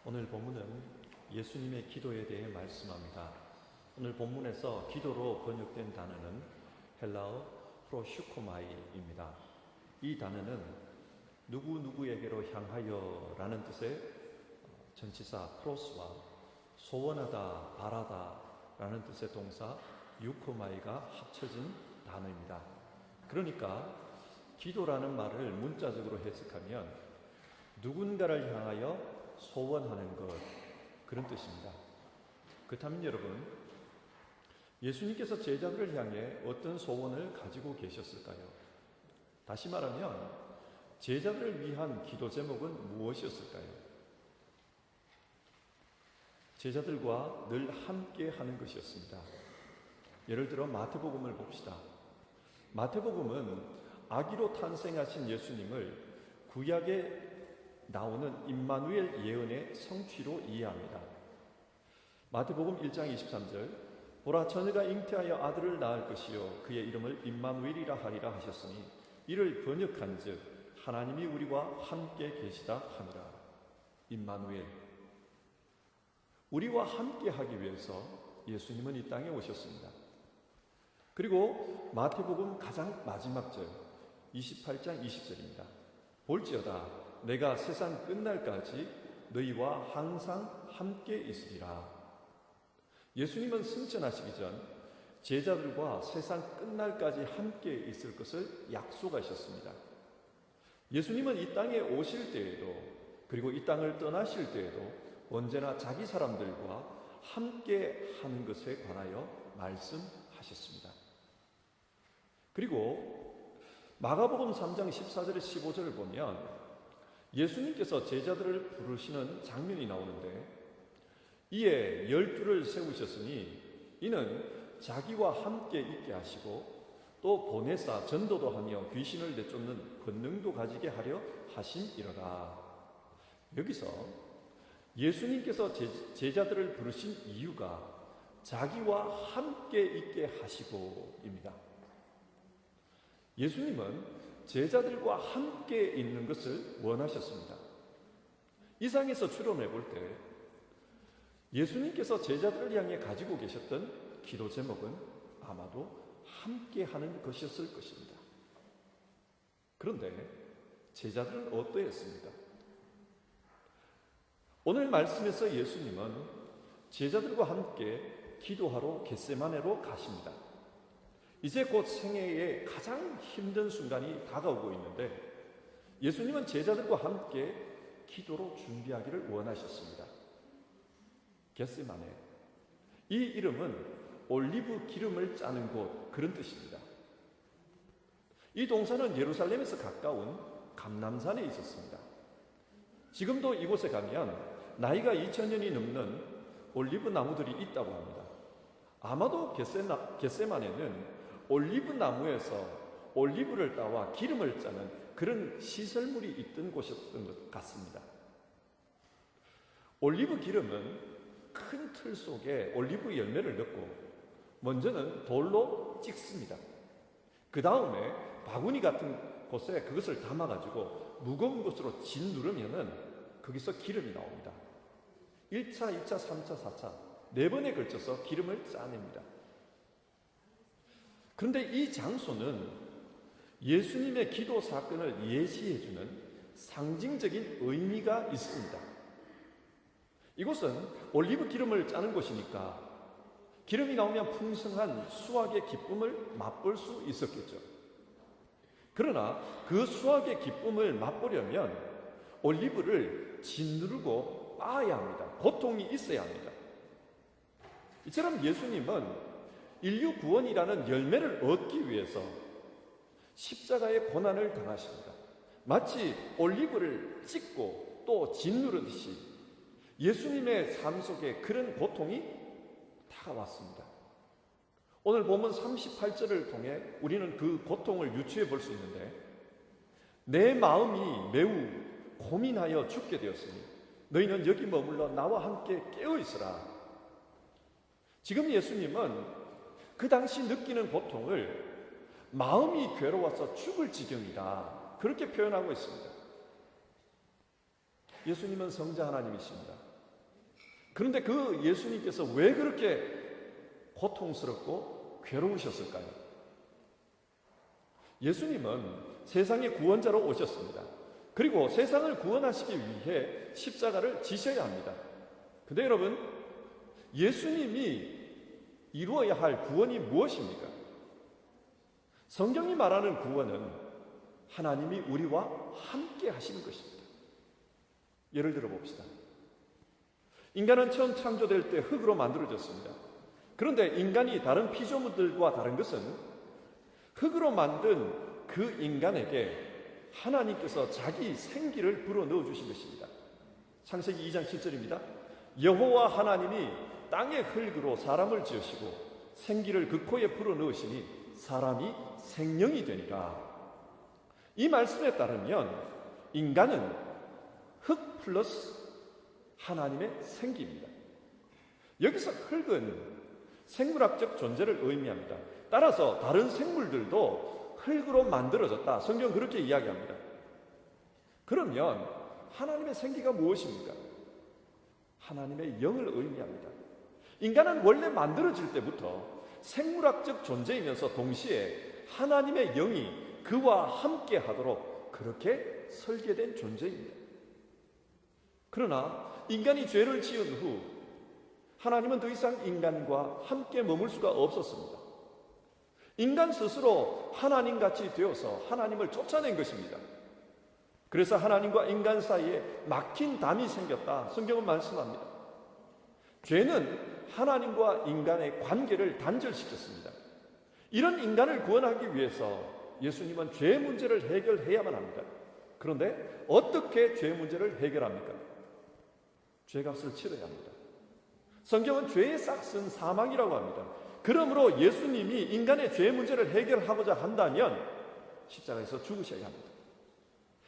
오늘 본문은 예수님의 기도에 대해 말씀합니다. 오늘 본문에서 기도로 번역된 단어는 헬라어 프로슈코마이입니다. 이 단어는 누구누구에게로 향하여 라는 뜻의 전치사 프로스와 소원하다, 바라다 라는 뜻의 동사 유코마이가 합쳐진 단어입니다. 그러니까 기도라는 말을 문자적으로 해석하면 누군가를 향하여 소원하는 것, 그런 뜻입니다. 그렇다면 여러분, 예수님께서 제자들을 향해 어떤 소원을 가지고 계셨을까요? 다시 말하면 제자들을 위한 기도 제목은 무엇이었을까요? 제자들과 늘 함께 하는 것이었습니다. 예를 들어 마태복음을 봅시다. 마태복음은 아기로 탄생하신 예수님을 구약에 나오는 임마누엘 예언의 성취로 이해합니다. 마태복음 1장 23절, 보라 처녀가 잉태하여 아들을 낳을 것이요 그의 이름을 임마누엘이라 하리라 하셨으니 이를 번역한즉 하나님이 우리와 함께 계시다 하니라. 임마누엘, 우리와 함께 하기 위해서 예수님은 이 땅에 오셨습니다. 그리고 마태복음 가장 마지막 절 28장 20절입니다. 볼지어다 내가 세상 끝날까지 너희와 항상 함께 있으리라. 예수님은 승천하시기 전 제자들과 세상 끝날까지 함께 있을 것을 약속하셨습니다. 예수님은 이 땅에 오실 때에도 그리고 이 땅을 떠나실 때에도 언제나 자기 사람들과 함께 하는 것에 관하여 말씀하셨습니다. 그리고 마가복음 3장 14절에 15절을 보면 예수님께서 제자들을 부르시는 장면이 나오는데 이에 12를 세우셨으니 이는 자기와 함께 있게 하시고 또 보내사 전도도 하며 귀신을 내쫓는 권능도 가지게 하려 하심이로라. 여기서 예수님께서 제자들을 부르신 이유가 자기와 함께 있게 하시고입니다. 예수님은 제자들과 함께 있는 것을 원하셨습니다. 이 상에서 추론해 볼 때 예수님께서 제자들을 향해 가지고 계셨던 기도 제목은 아마도 함께 하는 것이었을 것입니다. 그런데 제자들은 어떠했습니까? 오늘 말씀에서 예수님은 제자들과 함께 기도하러 겟세마네로 가십니다. 이제 곧 생애의 가장 힘든 순간이 다가오고 있는데 예수님은 제자들과 함께 기도로 준비하기를 원하셨습니다. 겟세마네, 이 이름은 올리브 기름을 짜는 곳, 그런 뜻입니다. 이 동산은 예루살렘에서 가까운 감람산에 있었습니다. 지금도 이곳에 가면 나이가 2000년이 넘는 올리브 나무들이 있다고 합니다. 아마도 겟세마네는 올리브 나무에서 올리브를 따와 기름을 짜는 그런 시설물이 있던 곳이었던 것 같습니다. 올리브 기름은 큰 틀 속에 올리브 열매를 넣고 먼저는 돌로 찍습니다. 그 다음에 바구니 같은 곳에 그것을 담아가지고 무거운 곳으로 짓누르면은 거기서 기름이 나옵니다. 1차, 2차, 3차, 4차 4번에 걸쳐서 기름을 짜냅니다. 그런데 이 장소는 예수님의 기도 사건을 예시해주는 상징적인 의미가 있습니다. 이곳은 올리브 기름을 짜는 곳이니까 기름이 나오면 풍성한 수확의 기쁨을 맛볼 수 있었겠죠. 그러나 그 수확의 기쁨을 맛보려면 올리브를 짓누르고 빻아야 합니다. 고통이 있어야 합니다. 이처럼 예수님은 인류 구원이라는 열매를 얻기 위해서 십자가의 고난을 당하십니다. 마치 올리브를 찍고 또 짓누르듯이 예수님의 삶 속에 그런 고통이 다가왔습니다. 오늘 보면 38절을 통해 우리는 그 고통을 유추해 볼 수 있는데 내 마음이 매우 고민하여 죽게 되었으니 너희는 여기 머물러 나와 함께 깨어 있으라. 지금 예수님은 그 당시 느끼는 고통을 마음이 괴로워서 죽을 지경이다, 그렇게 표현하고 있습니다. 예수님은 성자 하나님이십니다. 그런데 그 예수님께서 왜 그렇게 고통스럽고 괴로우셨을까요? 예수님은 세상의 구원자로 오셨습니다. 그리고 세상을 구원하시기 위해 십자가를 지셔야 합니다. 근데 여러분, 예수님이 이루어야 할 구원이 무엇입니까? 성경이 말하는 구원은 하나님이 우리와 함께 하시는 것입니다. 예를 들어 봅시다. 인간은 처음 창조될 때 흙으로 만들어졌습니다. 그런데 인간이 다른 피조물들과 다른 것은 흙으로 만든 그 인간에게 하나님께서 자기 생기를 불어넣어 주신 것입니다. 창세기 2장 7절입니다. 여호와 하나님이 땅의 흙으로 사람을 지으시고 생기를 그 코에 불어넣으시니 사람이 생명이 되니라. 이 말씀에 따르면 인간은 흙 플러스 하나님의 생기입니다. 여기서 흙은 생물학적 존재를 의미합니다. 따라서 다른 생물들도 흙으로 만들어졌다. 성경은 그렇게 이야기합니다. 그러면 하나님의 생기가 무엇입니까? 하나님의 영을 의미합니다. 인간은 원래 만들어질 때부터 생물학적 존재이면서 동시에 하나님의 영이 그와 함께 하도록 그렇게 설계된 존재입니다. 그러나 인간이 죄를 지은 후 하나님은 더 이상 인간과 함께 머물 수가 없었습니다. 인간 스스로 하나님같이 되어서 하나님을 쫓아낸 것입니다. 그래서 하나님과 인간 사이에 막힌 담이 생겼다. 성경은 말씀합니다. 죄는 하나님과 인간의 관계를 단절시켰습니다. 이런 인간을 구원하기 위해서 예수님은 죄 문제를 해결해야만 합니다. 그런데 어떻게 죄 문제를 해결합니까? 죄값을 치러야 합니다. 성경은 죄의 싹은 사망이라고 합니다. 그러므로 예수님이 인간의 죄 문제를 해결하고자 한다면 십자가에서 죽으셔야 합니다.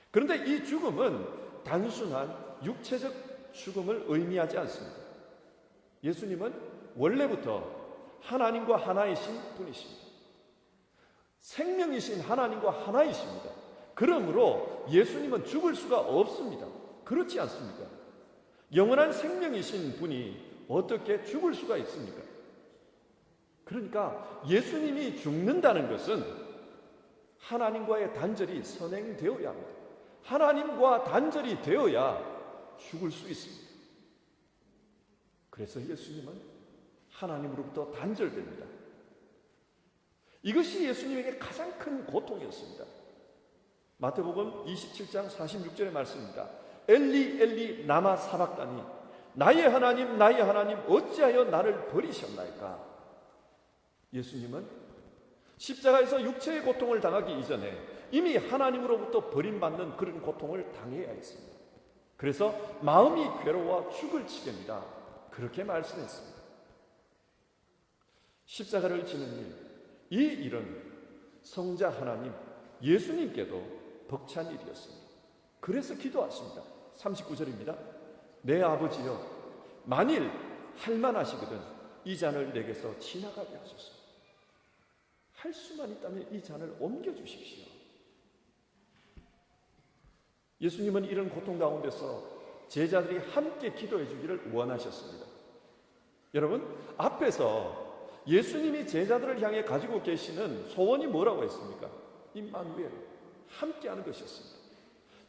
그런데 이 죽음은 단순한 육체적 죽음을 의미하지 않습니다. 예수님은 원래부터 하나님과 하나이신 분이십니다. 생명이신 하나님과 하나이십니다. 그러므로 예수님은 죽을 수가 없습니다. 그렇지 않습니까? 영원한 생명이신 분이 어떻게 죽을 수가 있습니까? 그러니까 예수님이 죽는다는 것은 하나님과의 단절이 선행되어야 합니다. 하나님과 단절이 되어야 죽을 수 있습니다. 그래서 예수님은 하나님으로부터 단절됩니다. 이것이 예수님에게 가장 큰 고통이었습니다. 마태복음 27장 46절의 말씀입니다. 엘리 엘리 라마 사박다니 나의 하나님 어찌하여 나를 버리셨나이까. 예수님은 십자가에서 육체의 고통을 당하기 이전에 이미 하나님으로부터 버림받는 그런 고통을 당해야 했습니다. 그래서 마음이 괴로워 죽을 지경이다. 그렇게 말씀했습니다. 십자가를 지는 일, 이 일은 성자 하나님 예수님께도 벅찬 일이었습니다. 그래서 기도하십니다. 39절입니다. 내 아버지여 만일 할만하시거든 이 잔을 내게서 지나가게 하소서. 할 수만 있다면 이 잔을 옮겨주십시오. 예수님은 이런 고통 가운데서 제자들이 함께 기도해 주기를 원하셨습니다. 여러분, 앞에서 예수님이 제자들을 향해 가지고 계시는 소원이 뭐라고 했습니까? 임마누엘, 함께하는 것이었습니다.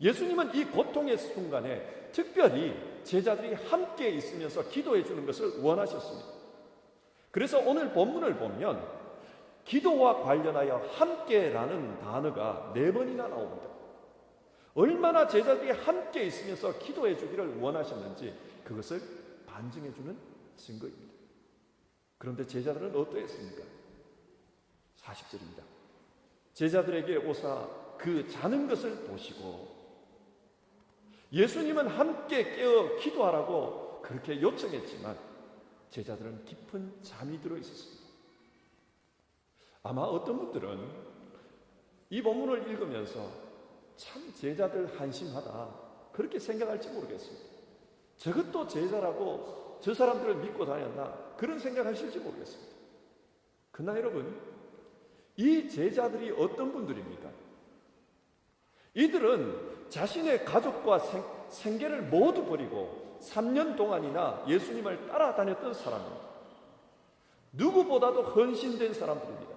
예수님은 이 고통의 순간에 특별히 제자들이 함께 있으면서 기도해 주는 것을 원하셨습니다. 그래서 오늘 본문을 보면 기도와 관련하여 함께라는 단어가 4번이나 나옵니다. 얼마나 제자들이 함께 있으면서 기도해 주기를 원하셨는지 그것을 반증해 주는 증거입니다. 그런데 제자들은 어떠했습니까? 40절입니다. 제자들에게 오사 그 자는 것을 보시고 예수님은 함께 깨어 기도하라고 그렇게 요청했지만 제자들은 깊은 잠이 들어 있었습니다. 아마 어떤 분들은 이 본문을 읽으면서 참 제자들 한심하다 그렇게 생각할지 모르겠습니다. 저것도 제자라고 저 사람들을 믿고 다녔나 그런 생각하실지 모르겠습니다. 그러나 여러분, 이 제자들이 어떤 분들입니까? 이들은 자신의 가족과 생계를 모두 버리고 3년 동안이나 예수님을 따라다녔던 사람입니다. 누구보다도 헌신된 사람들입니다.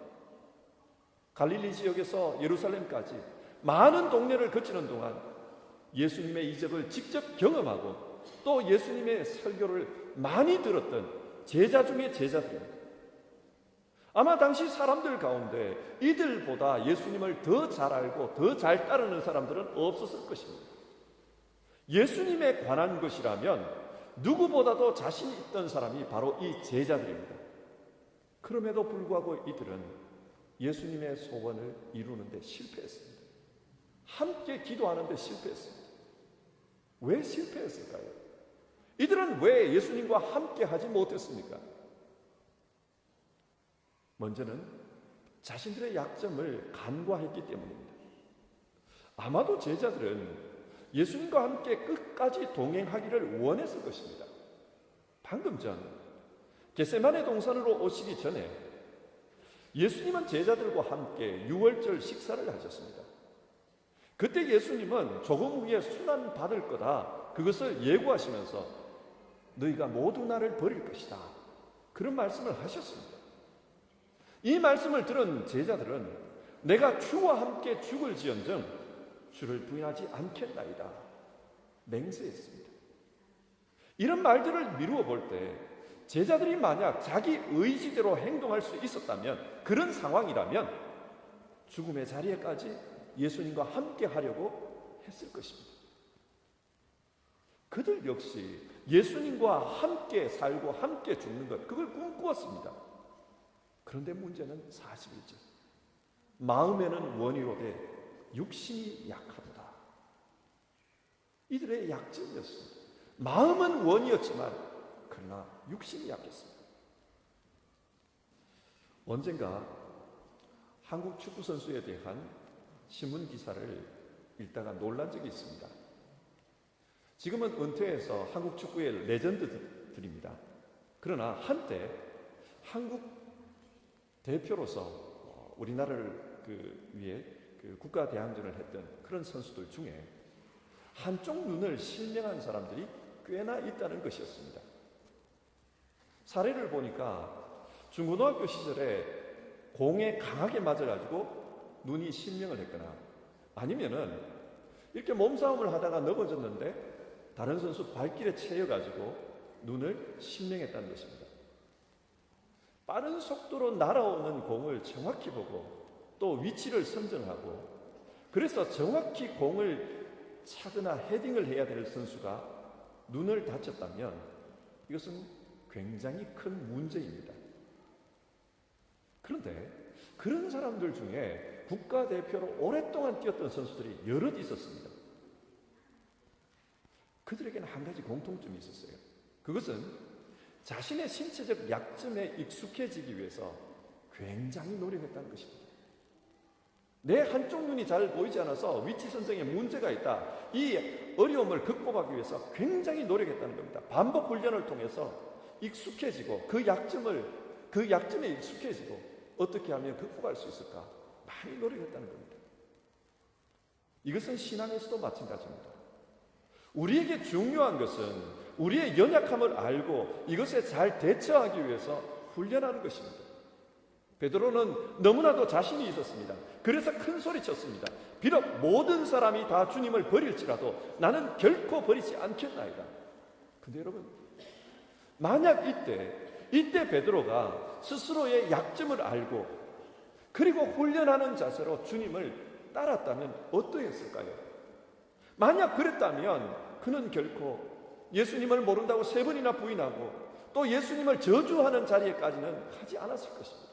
갈릴리 지역에서 예루살렘까지 많은 동네를 거치는 동안 예수님의 이적을 직접 경험하고 또 예수님의 설교를 많이 들었던 제자 중에 제자들입니다. 아마 당시 사람들 가운데 이들보다 예수님을 더 잘 알고 더 잘 따르는 사람들은 없었을 것입니다. 예수님에 관한 것이라면 누구보다도 자신 있던 사람이 바로 이 제자들입니다. 그럼에도 불구하고 이들은 예수님의 소원을 이루는데 실패했습니다. 함께 기도하는데 실패했습니다. 왜 실패했을까요? 이들은 왜 예수님과 함께 하지 못했습니까? 먼저는 자신들의 약점을 간과했기 때문입니다. 아마도 제자들은 예수님과 함께 끝까지 동행하기를 원했을 것입니다. 방금 전 겟세마네 동산으로 오시기 전에 예수님은 제자들과 함께 유월절 식사를 하셨습니다. 그때 예수님은 조금 후에 순환 받을 거다, 그것을 예고하시면서 너희가 모두 나를 버릴 것이다, 그런 말씀을 하셨습니다. 이 말씀을 들은 제자들은 내가 주와 함께 죽을지언정 주를 부인하지 않겠나이다 맹세했습니다. 이런 말들을 미루어 볼 때 제자들이 만약 자기 의지대로 행동할 수 있었다면, 그런 상황이라면 죽음의 자리에까지 예수님과 함께 하려고 했을 것입니다. 그들 역시 예수님과 함께 살고 함께 죽는 것, 그걸 꿈꾸었습니다. 그런데 문제는 41절. 마음에는 원이로되 육신이 약하도다. 이들의 약점이었습니다. 마음은 원이었지만 그러나 육신이 약했습니다. 언젠가 한국 축구 선수에 대한 신문 기사를 읽다가 놀란 적이 있습니다. 지금은 은퇴해서 한국 축구의 레전드들입니다. 그러나 한때 한국 대표로서 우리나라를 위해 국가 대항전을 했던 그런 선수들 중에 한쪽 눈을 실명한 사람들이 꽤나 있다는 것이었습니다. 사례를 보니까 중고등학교 시절에 공에 강하게 맞아가지고 눈이 실명을 했거나, 아니면은 이렇게 몸싸움을 하다가 넘어졌는데 다른 선수 발길에 채여가지고 눈을 실명했다는 것입니다. 빠른 속도로 날아오는 공을 정확히 보고 또 위치를 선정하고, 그래서 정확히 공을 차거나 헤딩을 해야 될 선수가 눈을 다쳤다면 이것은 굉장히 큰 문제입니다. 그런데 그런 사람들 중에 국가대표로 오랫동안 뛰었던 선수들이 여럿 있었습니다. 그들에게는 한 가지 공통점이 있었어요. 그것은 자신의 신체적 약점에 익숙해지기 위해서 굉장히 노력했다는 것입니다. 내 한쪽 눈이 잘 보이지 않아서 위치 선정에 문제가 있다, 이 어려움을 극복하기 위해서 굉장히 노력했다는 겁니다. 반복 훈련을 통해서 익숙해지고 그 약점에 익숙해지고 어떻게 하면 극복할 수 있을까 많이 노력했다는 겁니다. 이것은 신앙에서도 마찬가지입니다. 우리에게 중요한 것은 우리의 연약함을 알고 이것에 잘 대처하기 위해서 훈련하는 것입니다. 베드로는 너무나도 자신이 있었습니다. 그래서 큰 소리 쳤습니다. 비록 모든 사람이 다 주님을 버릴지라도 나는 결코 버리지 않겠나이다. 근데 여러분, 만약 이때 베드로가 스스로의 약점을 알고 그리고 훈련하는 자세로 주님을 따랐다면 어떠했을까요? 만약 그랬다면 그는 결코 예수님을 모른다고 3번이나 부인하고 또 예수님을 저주하는 자리에까지는 가지 않았을 것입니다.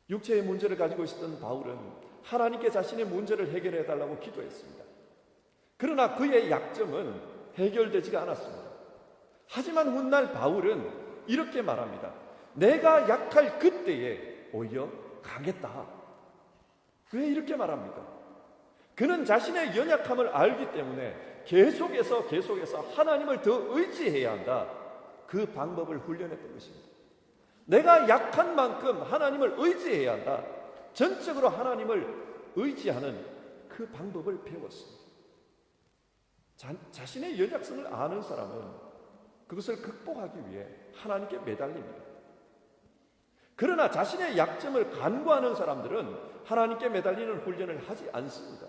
육체의 문제를 가지고 있었던 바울은 하나님께 자신의 문제를 해결해 달라고 기도했습니다. 그러나 그의 약점은 해결되지가 않았습니다. 하지만 훗날 바울은 이렇게 말합니다. 내가 약할 그때에 오히려 강했다. 왜 이렇게 말합니까? 그는 자신의 연약함을 알기 때문에 계속해서 하나님을 더 의지해야 한다, 그 방법을 훈련했던 것입니다. 내가 약한 만큼 하나님을 의지해야 한다, 전적으로 하나님을 의지하는 그 방법을 배웠습니다. 자신의 연약성을 아는 사람은 그것을 극복하기 위해 하나님께 매달립니다. 그러나 자신의 약점을 간구하는 사람들은 하나님께 매달리는 훈련을 하지 않습니다.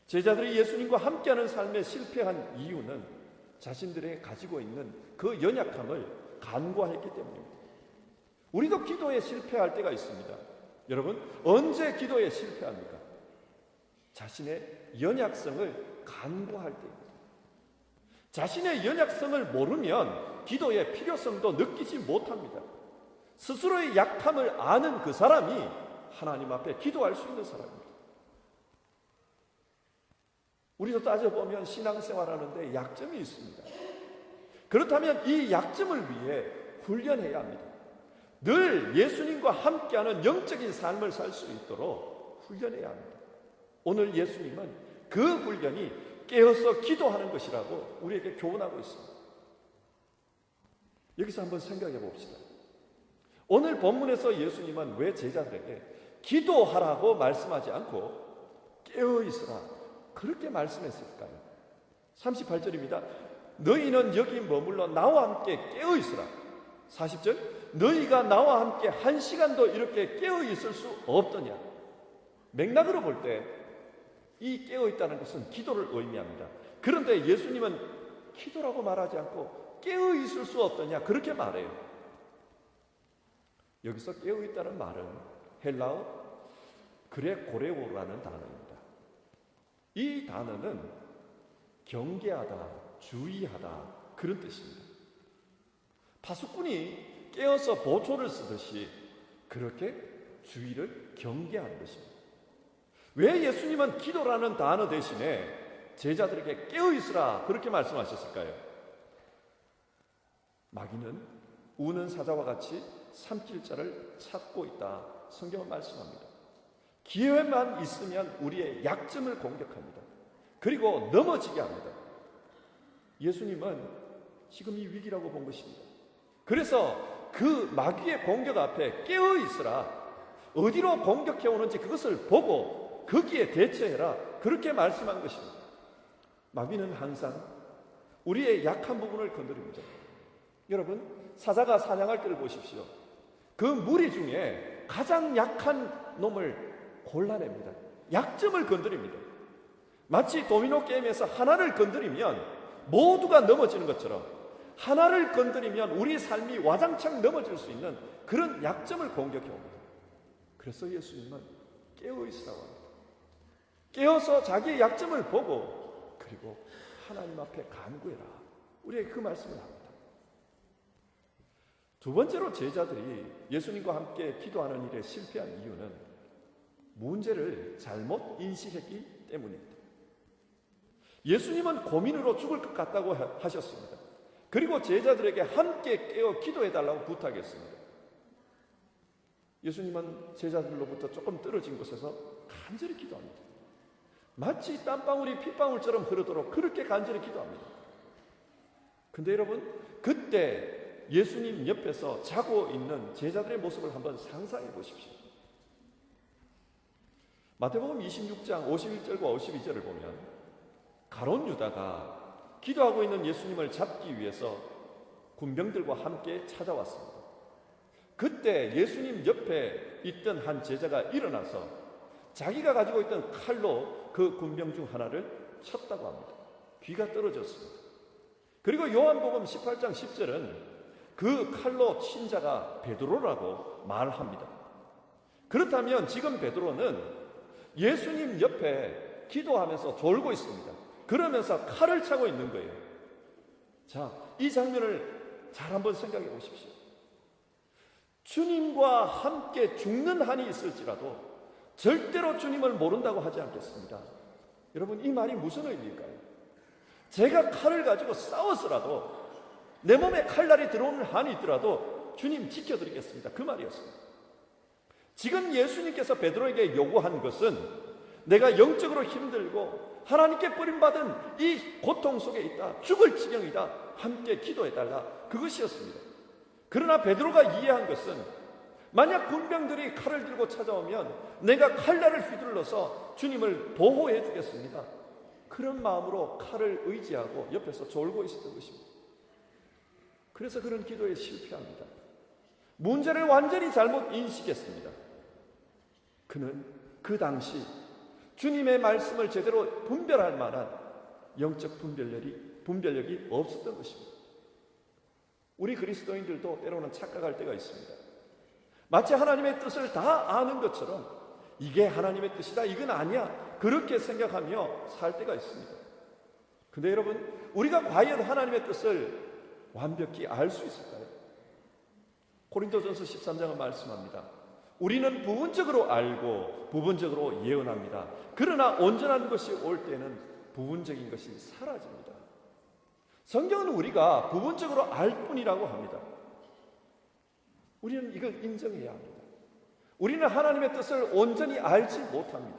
제자들이 예수님과 함께하는 삶에 실패한 이유는 자신들의 가지고 있는 그 연약함을 간구했기 때문입니다. 우리도 기도에 실패할 때가 있습니다. 여러분, 언제 기도에 실패합니까? 자신의 연약성을 간구할 때입니다. 자신의 연약성을 모르면 기도의 필요성도 느끼지 못합니다. 스스로의 약함을 아는 그 사람이 하나님 앞에 기도할 수 있는 사람입니다. 우리도 따져보면 신앙생활하는데 약점이 있습니다. 그렇다면 이 약점을 위해 훈련해야 합니다. 늘 예수님과 함께하는 영적인 삶을 살 수 있도록 훈련해야 합니다. 오늘 예수님은 그 훈련이 깨어서 기도하는 것이라고 우리에게 교훈하고 있습니다. 여기서 한번 생각해 봅시다. 오늘 본문에서 예수님은 왜 제자들에게 기도하라고 말씀하지 않고 깨어있으라 그렇게 말씀했을까요? 38절입니다. 너희는 여기 머물러 나와 함께 깨어있으라. 40절 너희가 나와 함께 1시간도 이렇게 깨어있을 수 없더냐. 맥락으로 볼 때 이 깨어있다는 것은 기도를 의미합니다. 그런데 예수님은 기도라고 말하지 않고 깨어있을 수 없더냐 그렇게 말해요. 여기서 깨어있다는 말은 헬라어 그레고레오라는 단어입니다. 이 단어는 경계하다, 주의하다 그런 뜻입니다. 파수꾼이 깨어서 보초를 쓰듯이 그렇게 주의를 경계하는 것입니다. 왜 예수님은 기도라는 단어 대신에 제자들에게 깨어있으라 그렇게 말씀하셨을까요? 마귀는 우는 사자와 같이 삼킬 자를 찾고 있다. 성경은 말씀합니다. 기회만 있으면 우리의 약점을 공격합니다. 그리고 넘어지게 합니다. 예수님은 지금 이 위기라고 본 것입니다. 그래서 그 마귀의 공격 앞에 깨어있으라. 어디로 공격해 오는지 그것을 보고 거기에 대처해라. 그렇게 말씀한 것입니다. 마귀는 항상 우리의 약한 부분을 건드립니다. 여러분, 사자가 사냥할 때를 보십시오. 그 무리 중에 가장 약한 놈을 골라냅니다. 약점을 건드립니다. 마치 도미노 게임에서 하나를 건드리면 모두가 넘어지는 것처럼 하나를 건드리면 우리 삶이 와장창 넘어질 수 있는 그런 약점을 공격해 옵니다. 그래서 예수님은 깨어있으라고 합니다. 깨어서 자기의 약점을 보고 그리고 하나님 앞에 간구해라. 우리에게 그 말씀을 합니다. 두 번째로 제자들이 예수님과 함께 기도하는 일에 실패한 이유는 문제를 잘못 인식했기 때문입니다. 예수님은 고민으로 죽을 것 같다고 하셨습니다. 그리고 제자들에게 함께 깨어 기도해달라고 부탁했습니다. 예수님은 제자들로부터 조금 떨어진 곳에서 간절히 기도합니다. 마치 땀방울이 핏방울처럼 흐르도록 그렇게 간절히 기도합니다. 근데 여러분, 그때 예수님 옆에서 자고 있는 제자들의 모습을 한번 상상해 보십시오. 마태복음 26장 51절과 52절을 보면 가룟 유다가 기도하고 있는 예수님을 잡기 위해서 군병들과 함께 찾아왔습니다. 그때 예수님 옆에 있던 한 제자가 일어나서 자기가 가지고 있던 칼로 그 군병 중 하나를 쳤다고 합니다. 귀가 떨어졌습니다. 그리고 요한복음 18장 10절은 그 칼로 친 자가 베드로라고 말합니다. 그렇다면 지금 베드로는 예수님 옆에 기도하면서 졸고 있습니다. 그러면서 칼을 차고 있는 거예요. 자, 이 장면을 잘 한번 생각해 보십시오. 주님과 함께 죽는 한이 있을지라도 절대로 주님을 모른다고 하지 않겠습니다. 여러분, 이 말이 무슨 의미일까요? 제가 칼을 가지고 싸워서라도 내 몸에 칼날이 들어오는 한이 있더라도 주님 지켜드리겠습니다. 그 말이었습니다. 지금 예수님께서 베드로에게 요구한 것은 내가 영적으로 힘들고 하나님께 버림받은 이 고통 속에 있다. 죽을 지경이다. 함께 기도해달라. 그것이었습니다. 그러나 베드로가 이해한 것은 만약 군병들이 칼을 들고 찾아오면 내가 칼날을 휘둘러서 주님을 보호해 주겠습니다. 그런 마음으로 칼을 의지하고 옆에서 졸고 있었던 것입니다. 그래서 그런 기도에 실패합니다. 문제를 완전히 잘못 인식했습니다. 그는 그 당시 주님의 말씀을 제대로 분별할 만한 영적 분별력이 없었던 것입니다. 우리 그리스도인들도 때로는 착각할 때가 있습니다. 마치 하나님의 뜻을 다 아는 것처럼 이게 하나님의 뜻이다, 이건 아니야, 그렇게 생각하며 살 때가 있습니다. 근데 여러분, 우리가 과연 하나님의 뜻을 완벽히 알 수 있을까요? 고린도전서 13장은 말씀합니다. 우리는 부분적으로 알고 부분적으로 예언합니다. 그러나 온전한 것이 올 때는 부분적인 것이 사라집니다. 성경은 우리가 부분적으로 알 뿐이라고 합니다. 우리는 이걸 인정해야 합니다. 우리는 하나님의 뜻을 온전히 알지 못합니다.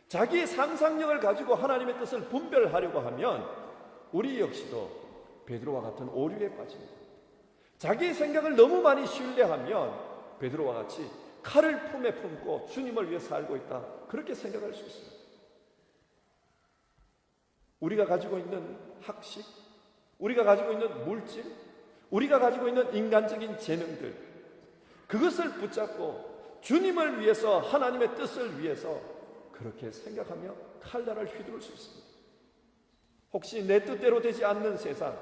자기의 상상력을 가지고 하나님의 뜻을 분별하려고 하면 우리 역시도 베드로와 같은 오류에 빠집니다. 자기의 생각을 너무 많이 신뢰하면 베드로와 같이 칼을 품에 품고 주님을 위해 살고 있다, 그렇게 생각할 수 있습니다. 우리가 가지고 있는 학식, 우리가 가지고 있는 물질, 우리가 가지고 있는 인간적인 재능들, 그것을 붙잡고 주님을 위해서, 하나님의 뜻을 위해서 그렇게 생각하며 칼날을 휘두를 수 있습니다. 혹시 내 뜻대로 되지 않는 세상,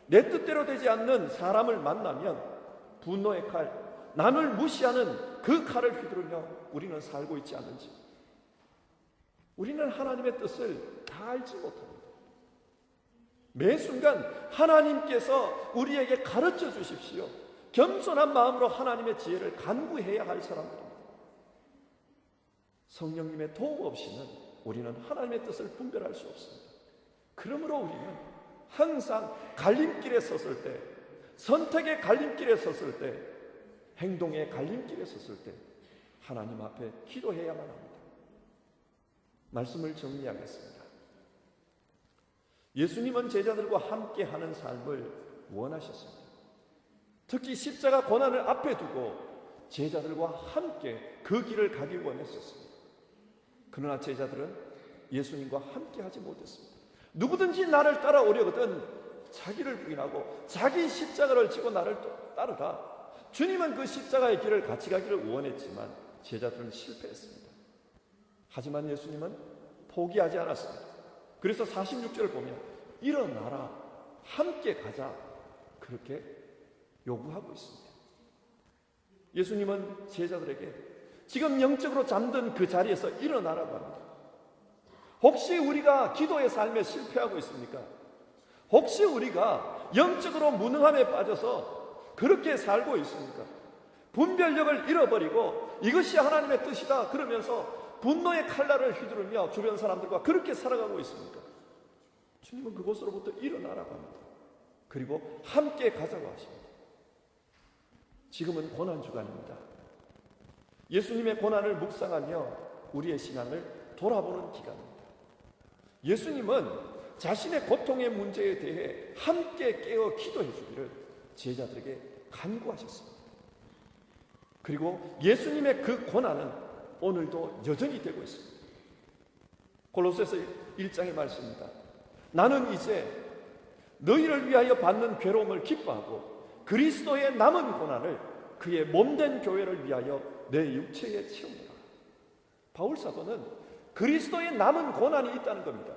내 뜻대로 되지 않는 사람을 만나면 분노의 칼, 남을 무시하는 그 칼을 휘두르며 우리는 살고 있지 않는지. 우리는 하나님의 뜻을 다 알지 못합니다. 매 순간 하나님께서 우리에게 가르쳐 주십시오. 겸손한 마음으로 하나님의 지혜를 간구해야 할 사람들입니다. 성령님의 도움 없이는 우리는 하나님의 뜻을 분별할 수 없습니다. 그러므로 우리는 항상 갈림길에 섰을 때, 선택의 갈림길에 섰을 때, 행동의 갈림길에 섰을 때 하나님 앞에 기도해야만 합니다. 말씀을 정리하겠습니다. 예수님은 제자들과 함께 하는 삶을 원하셨습니다. 특히 십자가 고난을 앞에 두고 제자들과 함께 그 길을 가길 원했었습니다. 그러나 제자들은 예수님과 함께 하지 못했습니다. 누구든지 나를 따라오려거든 자기를 부인하고 자기 십자가를 지고 나를 따르라. 주님은 그 십자가의 길을 같이 가기를 원했지만 제자들은 실패했습니다. 하지만 예수님은 포기하지 않았습니다. 그래서 46절을 보면 일어나라, 함께 가자, 그렇게 요구하고 있습니다. 예수님은 제자들에게 지금 영적으로 잠든 그 자리에서 일어나라고 합니다. 혹시 우리가 기도의 삶에 실패하고 있습니까? 혹시 우리가 영적으로 무능함에 빠져서 그렇게 살고 있습니까? 분별력을 잃어버리고 이것이 하나님의 뜻이다 그러면서 분노의 칼날을 휘두르며 주변 사람들과 그렇게 살아가고 있습니까? 주님은 그곳으로부터 일어나라고 합니다. 그리고 함께 가자고 하십니다. 지금은 고난주간입니다. 예수님의 고난을 묵상하며 우리의 신앙을 돌아보는 기간입니다. 예수님은 자신의 고통의 문제에 대해 함께 깨어 기도해 주기를 제자들에게 간구하셨습니다. 그리고 예수님의 그 고난은 오늘도 여전히 되고 있습니다. 골로새서 1장의 말씀입니다. 나는 이제 너희를 위하여 받는 괴로움을 기뻐하고 그리스도의 남은 고난을 그의 몸된 교회를 위하여 내 육체에 채우노라. 바울 사도는 그리스도의 남은 고난이 있다는 겁니다.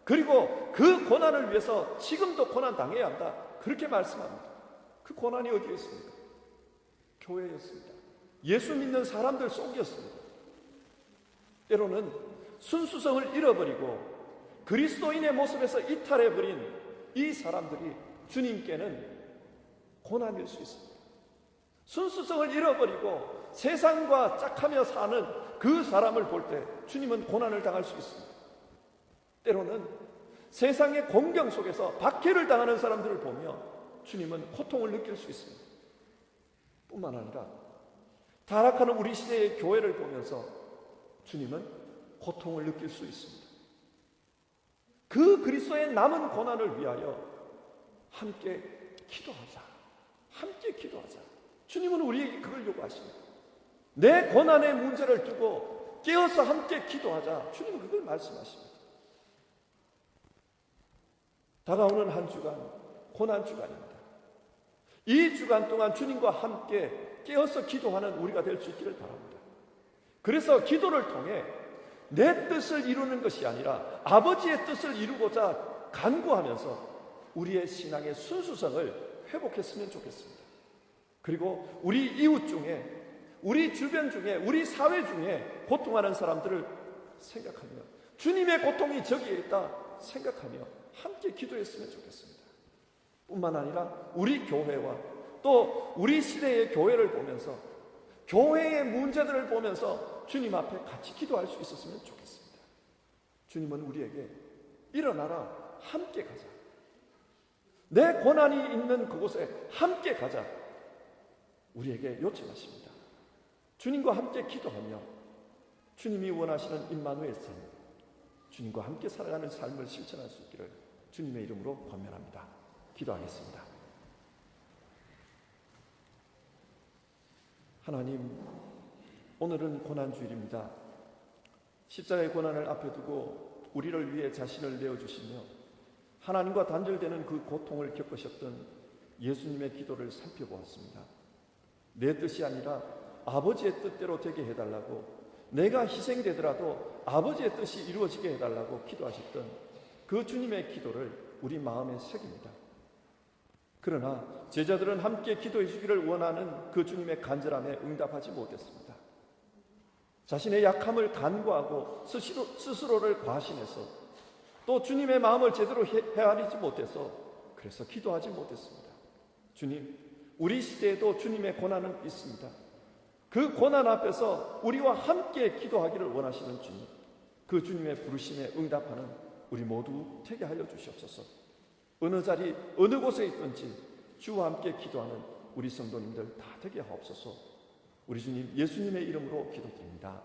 그리고 그 고난을 위해서 지금도 고난 당해야 한다, 그렇게 말씀합니다. 그 고난이 어디에 있습니까? 교회였습니다. 예수 믿는 사람들 속이었습니다. 때로는 순수성을 잃어버리고 그리스도인의 모습에서 이탈해버린 이 사람들이 주님께는 고난일 수 있습니다. 순수성을 잃어버리고 세상과 짝하며 사는 그 사람을 볼 때 주님은 고난을 당할 수 있습니다. 때로는 세상의 공경 속에서 박해를 당하는 사람들을 보며 주님은 고통을 느낄 수 있습니다. 뿐만 아니라 타락하는 우리 시대의 교회를 보면서 주님은 고통을 느낄 수 있습니다. 그 그리스도의 남은 고난을 위하여 함께 기도하자. 함께 기도하자. 주님은 우리에게 그걸 요구하십니다. 내 고난의 문제를 두고 깨어서 함께 기도하자. 주님은 그걸 말씀하십니다. 다가오는 한 주간 고난 주간입니다. 이 주간 동안 주님과 함께 깨어서 기도하는 우리가 될 수 있기를 바랍니다. 그래서 기도를 통해 내 뜻을 이루는 것이 아니라 아버지의 뜻을 이루고자 간구하면서 우리의 신앙의 순수성을 회복했으면 좋겠습니다. 그리고 우리 이웃 중에, 우리 주변 중에, 우리 사회 중에 고통하는 사람들을 생각하며 주님의 고통이 저기에 있다 생각하며 함께 기도했으면 좋겠습니다. 뿐만 아니라 우리 교회와 또 우리 시대의 교회를 보면서, 교회의 문제들을 보면서 주님 앞에 같이 기도할 수 있었으면 좋겠습니다. 주님은 우리에게 일어나라, 함께 가자, 내 고난이 있는 그곳에 함께 가자, 우리에게 요청하십니다. 주님과 함께 기도하며 주님이 원하시는 임마누엘 삶, 주님과 함께 살아가는 삶을 실천할 수 있기를 주님의 이름으로 권면합니다. 기도하겠습니다. 하나님, 오늘은 고난주일입니다. 십자가의 고난을 앞에 두고 우리를 위해 자신을 내어주시며 하나님과 단절되는 그 고통을 겪으셨던 예수님의 기도를 살펴보았습니다. 내 뜻이 아니라 아버지의 뜻대로 되게 해달라고, 내가 희생되더라도 아버지의 뜻이 이루어지게 해달라고 기도하셨던 그 주님의 기도를 우리 마음에 새깁니다. 그러나 제자들은 함께 기도해 주기를 원하는 그 주님의 간절함에 응답하지 못했습니다. 자신의 약함을 간구하고 스스로를 과신해서 또 주님의 마음을 제대로 헤아리지 못해서 그래서 기도하지 못했습니다. 주님, 우리 시대에도 주님의 고난은 있습니다. 그 고난 앞에서 우리와 함께 기도하기를 원하시는 주님, 그 주님의 부르심에 응답하는 우리 모두 되게 하여 주시옵소서. 어느 자리 어느 곳에 있든지 주와 함께 기도하는 우리 성도님들 다 되게 하옵소서. 우리 주님 예수님의 이름으로 기도드립니다.